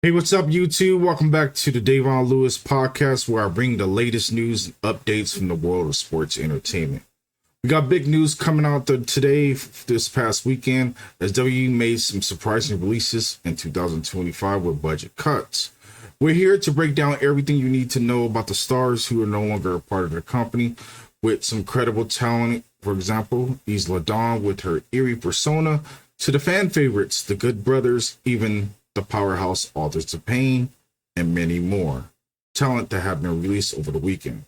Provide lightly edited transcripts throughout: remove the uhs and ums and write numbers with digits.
Hey, what's up, YouTube? Welcome back to the DaVon Lewis podcast, where I bring the latest news and updates from the world of sports entertainment. We got big news coming out today, this past weekend, as WWE made some surprising releases in 2025 with budget cuts. We're here to break down everything you need to know about the stars who are no longer a part of the company, with some credible talent. For example, Isla Dawn with her eerie persona, to the fan favorites, the Good Brothers, even the powerhouse Authors of Pain, and many more talent that have been released over the weekend.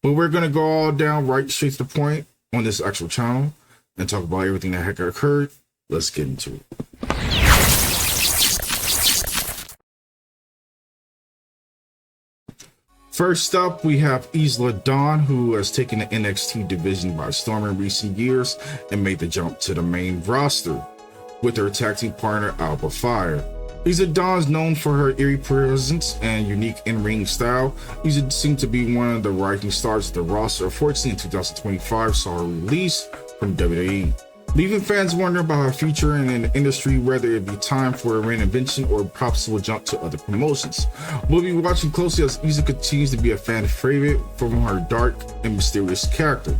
But we're going to go all down right straight to the point on this actual channel and talk about everything that heck occurred. Let's get into it. First up, we have Isla Dawn, who has taken the NXT division by storm in recent years and made the jump to the main roster with her tag team partner Alba Fire. Isla Dawn is known for her eerie presence and unique in-ring style. Isla seemed to be one of the rising stars of the roster. Unfortunately, in 2025 saw her release from WWE, leaving fans wondering about her future in the industry, whether it be time for a reinvention or perhaps will jump to other promotions. We'll be watching closely as Isla continues to be a fan favorite from her dark and mysterious character.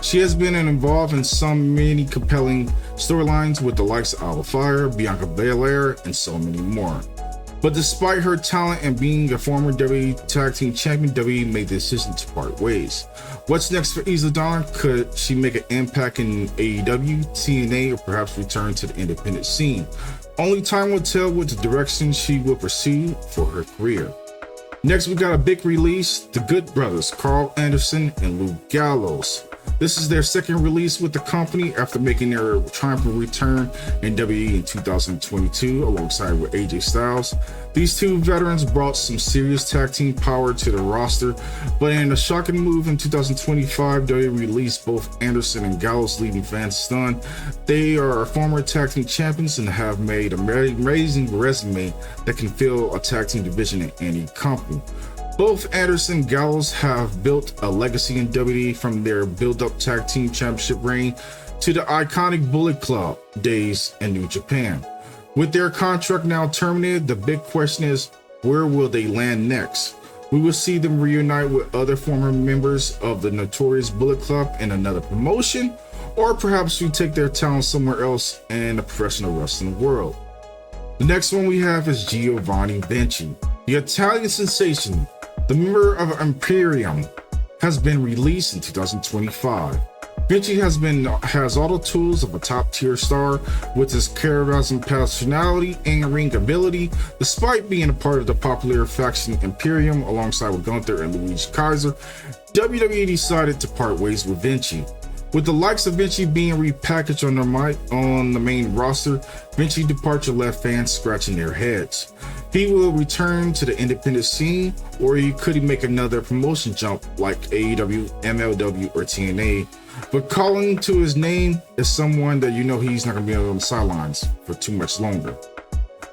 She has been involved in many compelling storylines with the likes of Alba Fire, Bianca Belair, and so many more. But despite her talent and being a former WWE Tag Team Champion, WWE made the decision to part ways. What's next for Isla Dawn? Could she make an impact in AEW, TNA, or perhaps return to the independent scene? Only time will tell what the direction she will pursue for her career. Next, we got a big release, the Good Brothers, Carl Anderson and Luke Gallows. This is their second release with the company after making their triumphant return in WWE in 2022 alongside with AJ Styles. These two veterans brought some serious tag team power to the roster, but in a shocking move in 2025, WWE released both Anderson and Gallows, leaving fans stunned. They are former tag team champions and have made an amazing resume that can fill a tag team division in any company. Both Anderson and Gallows have built a legacy in WWE, from their build-up tag team championship reign to the iconic Bullet Club days in New Japan. With their contract now terminated, the big question is, where will they land next? We will see them reunite with other former members of the notorious Bullet Club in another promotion, or perhaps we take their talent somewhere else in the professional wrestling world. The next one we have is Giovanni Vinci, the Italian sensation. The member of Imperium has been released in 2025. Vinci has all the tools of a top-tier star with his charisma, personality, and ring ability. Despite being a part of the popular faction Imperium alongside with Gunther and Luigi Kaiser, WWE decided to part ways with Vinci. With the likes of Vinci being repackaged on the main roster, Vinci's departure left fans scratching their heads. He will return to the independent scene, or he could make another promotion jump like AEW, MLW, or TNA. But calling to his name is someone that you know he's not going to be on the sidelines for too much longer.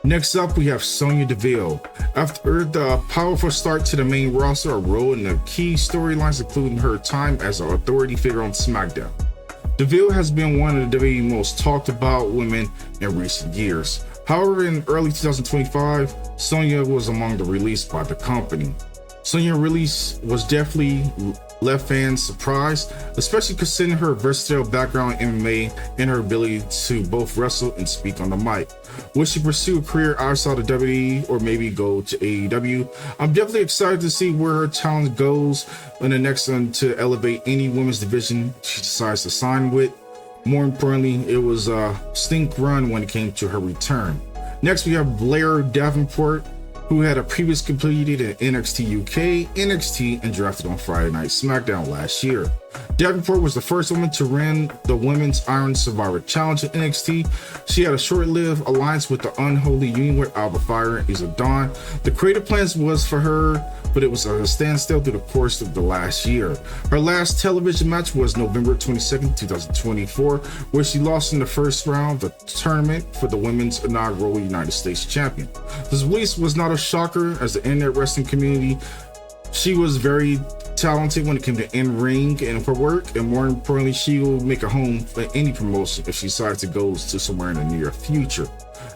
Next up, we have Sonya Deville. After the powerful start to the main roster, a role in the key storylines, including her time as an authority figure on SmackDown. Deville has been one of the WWE's most talked about women in recent years. However, in early 2025, Sonya was among the released by the company. Sonya's release was definitely left fans surprised, especially considering her versatile background in MMA and her ability to both wrestle and speak on the mic. Will she pursue a career outside of WWE or maybe go to AEW? I'm definitely excited to see where her talent goes in the next one to elevate any women's division she decides to sign with. More importantly, it was a stink run when it came to her return. Next, we have Blair Davenport, who had previously completed in NXT UK, NXT, and drafted on Friday Night SmackDown last year. Davenport was the first woman to win the Women's Iron Survivor Challenge in NXT. She had a short-lived alliance with the Unholy Union with Alba Fire and Isla Dawn. The creative plans was for her, but it was a standstill through the course of the last year. Her last television match was November 22nd, 2024, where she lost in the first round of the tournament for the women's inaugural United States champion. This release was not a shocker, as the internet wrestling community, she was very talented when it came to in-ring and her work, and more importantly, she will make a home for any promotion if she decides to go to somewhere in the near future.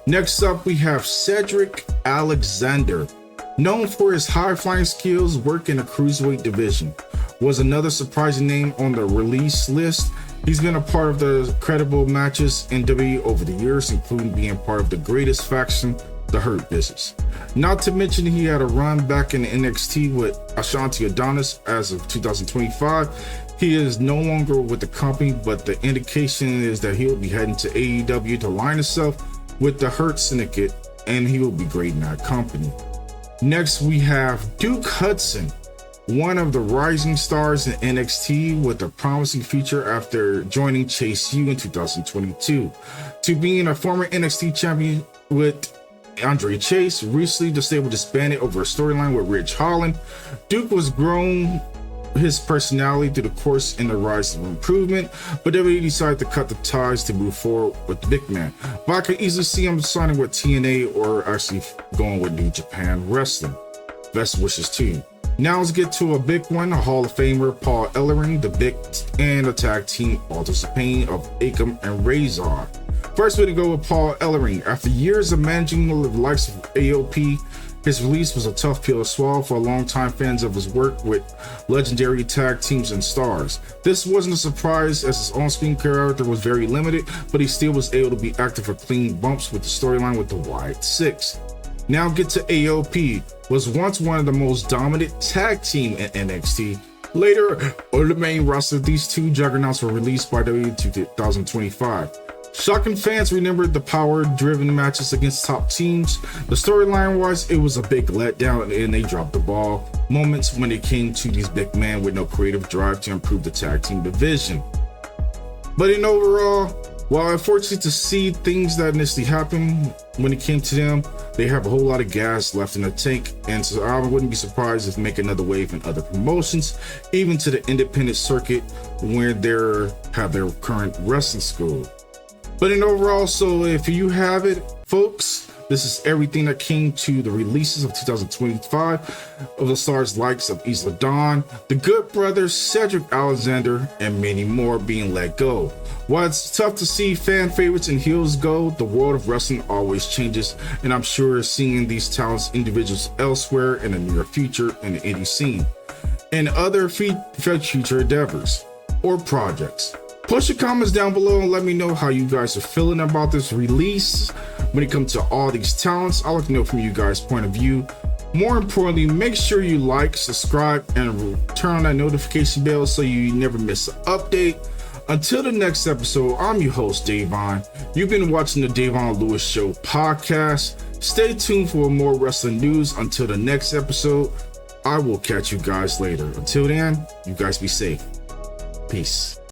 Next up, we have Cedric Alexander, known for his high-flying skills, work in the cruiserweight division, was another surprising name on the release list. He's been a part of the credible matches in WWE over the years, including being part of the greatest faction, the Hurt Business. Not to mention he had a run back in NXT with Ashanti Adonis as of 2025. He is no longer with the company, but the indication is that he'll be heading to AEW to align himself with the Hurt Syndicate, and he will be great in that company. Next, we have Duke Hudson, one of the rising stars in NXT with a promising future after joining Chase U in 2022. To being a former NXT champion with Andre Chase, recently the stable disbanded over a storyline with Ridge Holland. Duke was grown his personality through the course in the rise of improvement, but WWE decided to cut the ties to move forward with the big man. But I could easily see him signing with TNA or actually going with New Japan Wrestling. Best wishes to you. Now let's get to a big one, a Hall of Famer, Paul Ellering, the big and a tag team Authors of Pain of Akam and Razor. First, we're going to go with Paul Ellering. After years of managing the likes of AOP, his release was a tough pill to swallow for longtime fans of his work with legendary tag teams and stars. This wasn't a surprise as his on-screen character was very limited, but he still was able to be active for clean bumps with the storyline with the Wyatt Six. Now get to AOP, was once one of the most dominant tag team in NXT. Later, on the main roster, these two juggernauts were released by WWE in 2025. Shocking fans remembered the power-driven matches against top teams. The storyline-wise, it was a big letdown and they dropped the ball. Moments when it came to these big men with no creative drive to improve the tag team division. But in overall, while unfortunate to see things that initially happened when it came to them, they have a whole lot of gas left in the tank, and so I wouldn't be surprised if they make another wave in other promotions, even to the independent circuit where they have their current wrestling school. But in overall, so if you have it, folks, this is everything that came to the releases of 2025 of the stars likes of Isla Dawn, the Good Brothers, Cedric Alexander, and many more being let go. While it's tough to see fan favorites and heels go, the world of wrestling always changes, and I'm sure seeing these talented individuals elsewhere in the near future in the indie scene and other future endeavors or projects. Post your comments down below and let me know how you guys are feeling about this release when it comes to all these talents. I'd like to know from you guys' point of view. More importantly, make sure you like, subscribe, and turn on that notification bell so you never miss an update. Until the next episode, I'm your host, DaVon. You've been watching the DaVon Lewis Show podcast. Stay tuned for more wrestling news. Until the next episode, I will catch you guys later. Until then, you guys be safe. Peace.